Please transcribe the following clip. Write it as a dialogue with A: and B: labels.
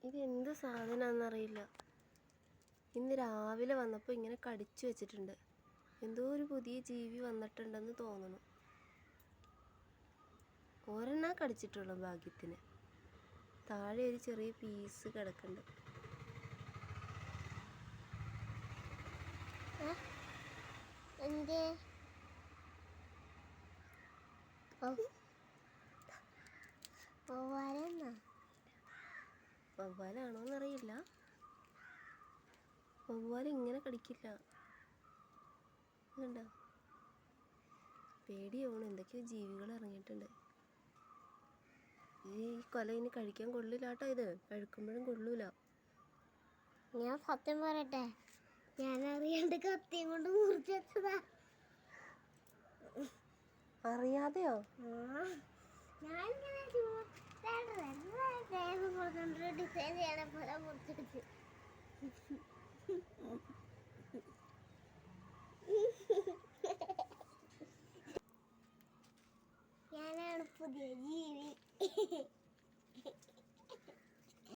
A: ഇതെന്ത് സാധനമാണെന്നറിയില്ല. ഇന്ന് രാവിലെ വന്നപ്പോൾ ഇങ്ങനെ കടിച്ചു വെച്ചിട്ടുണ്ട്. എന്തോ ഒരു പുതിയ ജീവി വന്നിട്ടുണ്ടെന്ന് തോന്നുന്നു. ഒരെണ്ണ കടിച്ചിട്ടുള്ളൂ ഭാഗ്യത്തിന്. താഴെ ഒരു ചെറിയ പീസ് കിടക്കുന്നുണ്ട്. വവ്വാലാണോന്നറിയില്ല. വവ്വാൽ ഇങ്ങനെ കടിക്കില്ല. കണ്ടോ? പേടിയാവണം. എന്തൊക്കെയോ ജീവികൾ ഇറങ്ങിയിട്ടുണ്ട്. ഈ കൊല ഇനി കഴിക്കാൻ കൊള്ളില്ലാട്ടോ. ഇത് കഴിക്കുമ്പോഴും കൊള്ളൂല.
B: ഞാൻ സത്യം പറയട്ടെ, ഞാൻ അറിയാണ്ട് കത്തിയും കൊണ്ട് മുറിച്ചതാ.
A: അറിയാതെയോ?
B: ഞാനിങ്ങനെ ഡിസൈൻ ചെയ്യണ പോലെ മുറിച്ചു. ഞാനാണ് പുതിയ ജീവി.